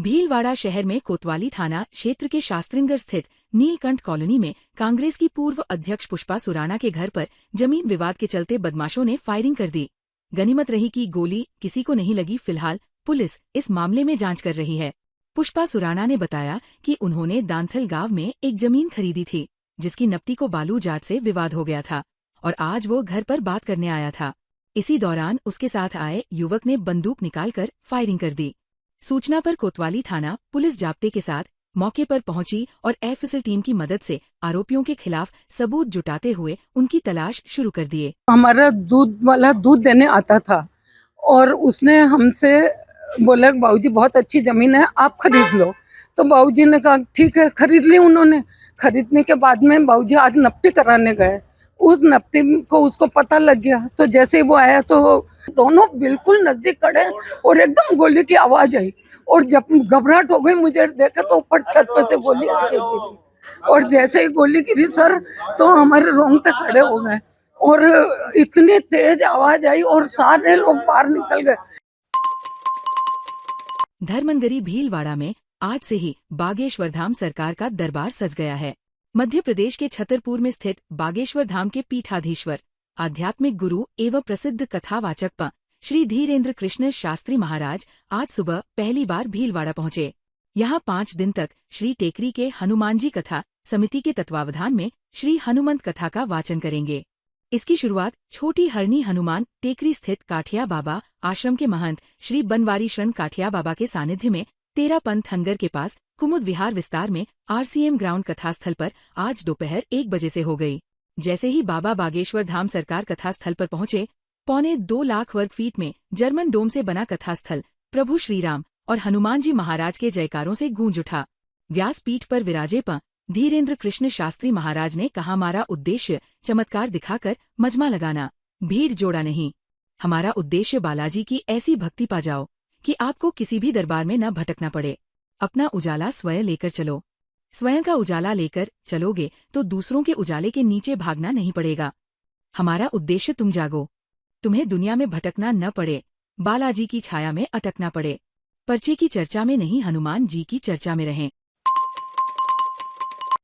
भीलवाड़ा शहर में कोतवाली थाना क्षेत्र के शास्त्रीनगर स्थित नीलकंठ कॉलोनी में कांग्रेस की पूर्व अध्यक्ष पुष्पा सुराणा के घर पर जमीन विवाद के चलते बदमाशों ने फायरिंग कर दी। गनीमत रही कि गोली किसी को नहीं लगी। फिलहाल पुलिस इस मामले में जांच कर रही है। पुष्पा सुराणा ने बताया कि उन्होंने दांथल गांव में एक जमीन खरीदी थी, जिसकी नपटी को बालू जाट से विवाद हो गया था और आज वो घर पर बात करने आया था। इसी दौरान उसके साथ आए युवक ने बंदूक निकालकर फायरिंग कर दी। सूचना पर कोतवाली थाना पुलिस जाब्ते के साथ मौके पर पहुंची और एफएसएल टीम की मदद से आरोपियों के खिलाफ सबूत जुटाते हुए उनकी तलाश शुरू कर दिए। हमारा दूध वाला दूध देने आता था और उसने हमसे बोला बाबूजी बहुत अच्छी जमीन है, आप खरीद लो। तो बाबूजी ने कहा ठीक है, खरीद ली। उन्होंने खरीदने के बाद में बाबूजी आज नपटी कराने गए। उस नपटी को उसको पता लग गया, तो जैसे ही वो आया तो दोनों बिल्कुल नजदीक खड़े और एकदम गोली की आवाज आई और जब घबराहट हो गई, मुझे देखा तो ऊपर छत पर से गोली आ गई और जैसे ही गोली गिरी सर, तो हमारे रोंगटे खड़े हो गए और इतनी तेज आवाज आई और सारे लोग बाहर निकल गए। धर्मनगरी भीलवाड़ा में आज से ही बागेश्वर धाम सरकार का दरबार सज गया है। मध्य प्रदेश के छतरपुर में स्थित बागेश्वर धाम के पीठाधीश्वर आध्यात्मिक गुरु एवं प्रसिद्ध कथावाचक श्री धीरेन्द्र कृष्ण शास्त्री महाराज आज सुबह पहली बार भीलवाड़ा पहुंचे। यहाँ 5 दिन तक श्री टेकरी के हनुमान जी कथा समिति के तत्वावधान में श्री हनुमंत कथा का वाचन करेंगे। इसकी शुरुआत छोटी हरनी हनुमान टेकरी स्थित काठिया बाबा आश्रम के महंत श्री बनवारी शरण काठिया बाबा के सानिध्य में 13 पंथ हंगर के पास कुमुद विहार विस्तार में आरसीएम ग्राउंड कथास्थल पर आज दोपहर 1 बजे से हो गई। जैसे ही बाबा बागेश्वर धाम सरकार कथास्थल पर पहुंचे, 2.25 लाख वर्ग फीट में जर्मन डोम से बना कथास्थल प्रभु श्रीराम और हनुमान जी महाराज के जयकारों से गूंज उठा। व्यासपीठ पर विराजे धीरेन्द्र कृष्ण शास्त्री महाराज ने कहा, हमारा उद्देश्य चमत्कार दिखाकर मजमा लगाना, भीड़ जोड़ा नहीं। हमारा उद्देश्य बालाजी की ऐसी भक्ति पा जाओ कि आपको किसी भी दरबार में न भटकना पड़े। अपना उजाला स्वयं लेकर चलो। स्वयं का उजाला लेकर चलोगे तो दूसरों के उजाले के नीचे भागना नहीं पड़ेगा। हमारा उद्देश्य तुम जागो, तुम्हें दुनिया में भटकना न पड़े, बालाजी की छाया में अटकना पड़े। पर्चे की चर्चा में नहीं, हनुमान जी की चर्चा में रहें।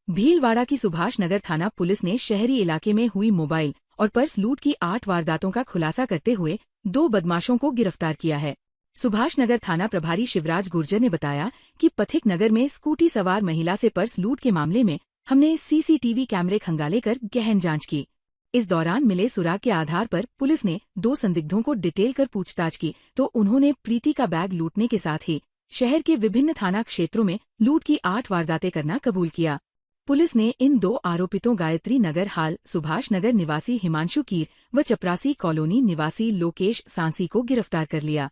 भीलवाड़ा की सुभाष नगर थाना पुलिस ने शहरी इलाके में हुई मोबाइल और पर्स लूट की 8 वारदातों का खुलासा करते हुए 2 बदमाशों को गिरफ्तार किया है। सुभाष नगर थाना प्रभारी शिवराज गुर्जर ने बताया कि पथिक नगर में स्कूटी सवार महिला से पर्स लूट के मामले में हमने सीसीटीवी कैमरे खंगाले कर गहन जांच की। इस दौरान मिले सुराग के आधार पर पुलिस ने 2 संदिग्धों को डिटेल कर पूछताछ की तो उन्होंने प्रीति का बैग लूटने के साथ ही शहर के विभिन्न थाना क्षेत्रों में लूट की 8 वारदातें करना कबूल किया। पुलिस ने इन 2 आरोपितों गायत्री नगर हाल सुभाष नगर निवासी हिमांशु कीर व चपरासी कॉलोनी निवासी लोकेश सांसी को गिरफ्तार कर लिया।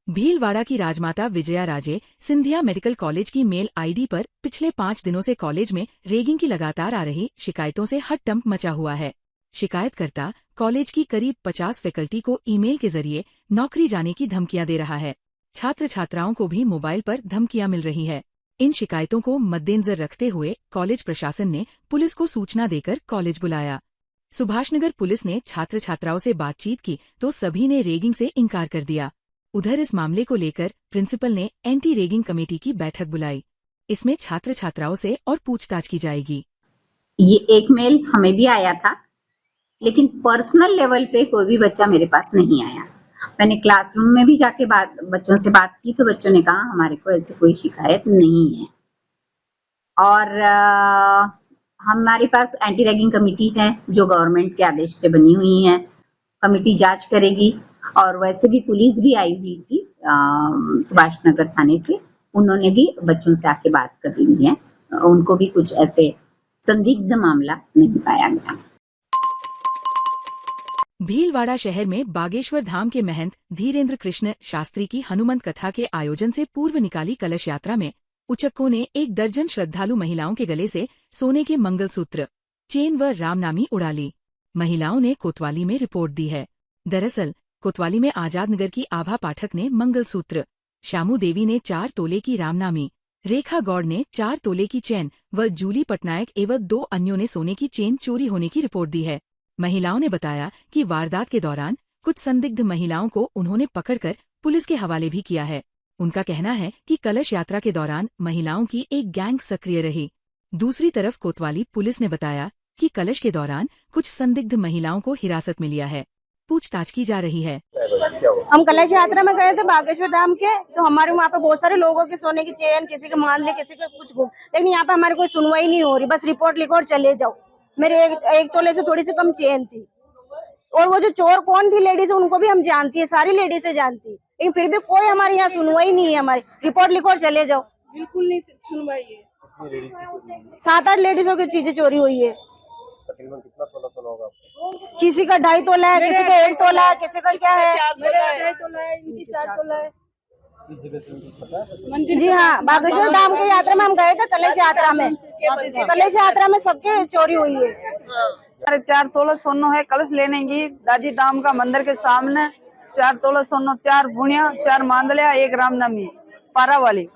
भीलवाड़ा की राजमाता विजया राजे सिंधिया मेडिकल कॉलेज की मेल आईडी पर पिछले 5 दिनों से कॉलेज में रैगिंग की लगातार आ रही शिकायतों से हड़कंप मचा हुआ है। शिकायतकर्ता कॉलेज की करीब 50 फैकल्टी को ईमेल के जरिए नौकरी जाने की धमकियां दे रहा है। छात्र छात्राओं को भी मोबाइल पर धमकियां मिल रही है। इन शिकायतों को मद्देनजर रखते हुए कॉलेज प्रशासन ने पुलिस को सूचना देकर कॉलेज बुलाया। सुभाषनगर पुलिस ने छात्र छात्राओं से बातचीत की तो सभी ने रैगिंग से इनकार कर दिया। उधर इस मामले को लेकर प्रिंसिपल ने एंटी रैगिंग कमेटी की बैठक बुलाई। इसमें छात्र छात्राओं से और पूछताछ की जाएगी। ये एक मेल हमें भी आया था, लेकिन पर्सनल लेवल पे कोई भी बच्चा मेरे पास नहीं आया। मैंने क्लासरूम में भी जाके बच्चों से बात की तो बच्चों ने कहा हमारे को ऐसी कोई शिकायत नहीं है। और हमारे पास एंटी रैगिंग कमेटी है जो गवर्नमेंट के आदेश से बनी हुई है। कमेटी जांच करेगी और वैसे भी पुलिस भी आई हुई थी सुभाष नगर थाने से, उन्होंने भी बच्चों से आके बात कर ली है। उनको भी कुछ ऐसे संदिग्ध मामला नहीं पाया गया। भीलवाड़ा शहर में बागेश्वर धाम के महंत धीरेन्द्र कृष्ण शास्त्री की हनुमंत कथा के आयोजन से पूर्व निकाली कलश यात्रा में उचक्कों ने 1 दर्जन श्रद्धालु महिलाओं के गले से सोने के मंगलसूत्र, चेन व रामनामी उड़ा ली। महिलाओं ने कोतवाली में रिपोर्ट दी है। दरअसल कोतवाली में आजाद नगर की आभा पाठक ने मंगलसूत्र, श्यामू देवी ने 4 तोले की रामनामी, रेखा गौड़ ने 4 तोले की चेन व जूली पटनायक एवं 2 अन्यों ने सोने की चेन चोरी होने की रिपोर्ट दी है। महिलाओं ने बताया कि वारदात के दौरान कुछ संदिग्ध महिलाओं को उन्होंने पकड़कर पुलिस के हवाले भी किया है। उनका कहना है कि कलश यात्रा के दौरान महिलाओं की एक गैंग सक्रिय रही। दूसरी तरफ कोतवाली पुलिस ने बताया कि कलश के दौरान कुछ संदिग्ध महिलाओं को हिरासत में लिया है, पूछताछ की जा रही है। हम कलश यात्रा में गए थे बागेश्वर धाम के, तो हमारे वहाँ पे बहुत सारे लोगों के सोने की चेन, किसी के मान ले, किसी के कुछ गुम, लेकिन यहाँ पे हमारी कोई सुनवाई नहीं हो रही। बस रिपोर्ट लिखो और चले जाओ। मेरे एक तोले से थोड़ी सी कम चेन थी। और वो जो चोर कौन थी लेडीज, उनको भी हम जानती है, सारी लेडीज से जानती है, लेकिन फिर भी कोई हमारे यहाँ सुनवाई नहीं है। हमारी रिपोर्ट लिखो और चले जाओ। बिल्कुल नहीं सुनवाई है। 7-8 लेडीजों की चीजें चोरी हुई है। तकरीबन कितना तोला होगा? किसी का 2.5 तोला है, किसी का 1 तोला है, किसी का क्या है। 4 तोला है, इनकी 4 तोला है। जी हाँ, बागेश्वर धाम की यात्रा में हम गए थे। कलश यात्रा में, कलश यात्रा में सबके चोरी हुई है। 4 तोला सोना है। कलश लेने की दादी धाम का मंदिर के सामने 4 तोला सोना, 4 बुनिया, 4 मांदलिया, 1 रामनवमी पारा वाली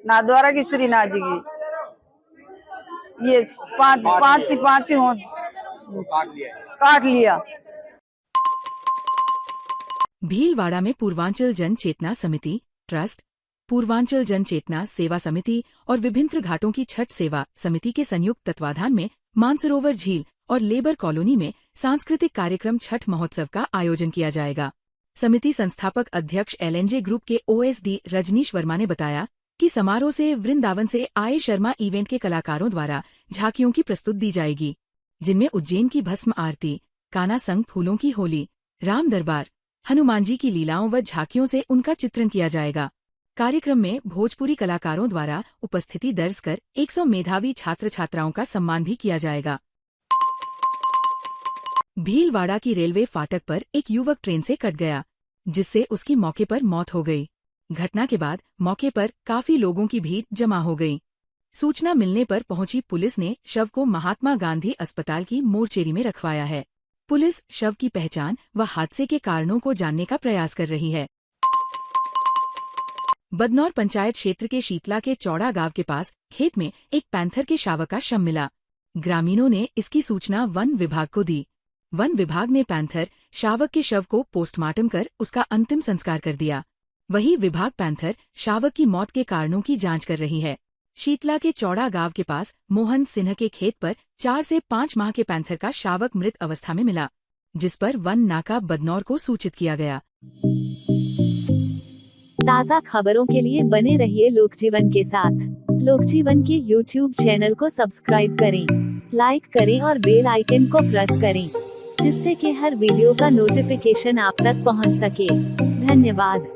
नाद्वारा की श्री नाथ जी की। ये पांच ही हो काट लिया। भीलवाड़ा में पूर्वांचल जन चेतना समिति ट्रस्ट, पूर्वांचल जन चेतना सेवा समिति और विभिन्न घाटों की छठ सेवा समिति के संयुक्त तत्वाधान में मानसरोवर झील और लेबर कॉलोनी में सांस्कृतिक कार्यक्रम छठ महोत्सव का आयोजन किया जाएगा। समिति संस्थापक अध्यक्ष LNJ ग्रुप के OSD रजनीश वर्मा ने बताया कि समारोह से वृंदावन से आए शर्मा इवेंट के कलाकारों द्वारा झांकियों की प्रस्तुत दी जाएगी, जिनमें उज्जैन की भस्म आरती, काना संग फूलों की होली, राम दरबार, हनुमान जी की लीलाओं व झांकियों से उनका चित्रण किया जाएगा। कार्यक्रम में भोजपुरी कलाकारों द्वारा उपस्थिति दर्ज कर 100 मेधावी छात्र छात्राओं का सम्मान भी किया जाएगा। भीलवाड़ा की रेलवे फाटक पर एक युवक ट्रेन से कट गया, जिससे उसकी मौके पर मौत हो गई। घटना के बाद मौके पर काफी लोगों की भीड़ जमा हो गई। सूचना मिलने पर पहुंची पुलिस ने शव को महात्मा गांधी अस्पताल की मोर्चेरी में रखवाया है। पुलिस शव की पहचान व हादसे के कारणों को जानने का प्रयास कर रही है। बदनौर पंचायत क्षेत्र के शीतला के चौड़ा गांव के पास खेत में एक पैंथर के शावक का शव मिला। ग्रामीणों ने इसकी सूचना वन विभाग को दी। वन विभाग ने पैंथर शावक के शव को पोस्टमार्टम कर उसका अंतिम संस्कार कर दिया। वहीं विभाग पैंथर शावक की मौत के कारणों की जांच कर रही है। शीतला के चौड़ा गांव के पास मोहन सिन्हा के खेत पर 4 से 5 माह के पैंथर का शावक मृत अवस्था में मिला, जिस पर वन नाका बदनौर को सूचित किया गया। ताज़ा खबरों के लिए बने रहिए लोकजीवन के साथ। लोकजीवन के YouTube चैनल को सब्सक्राइब करें, लाइक करें और बेल आइकन को प्रेस करें, जिससे कि हर वीडियो का नोटिफिकेशन आप तक पहुंच सके। धन्यवाद।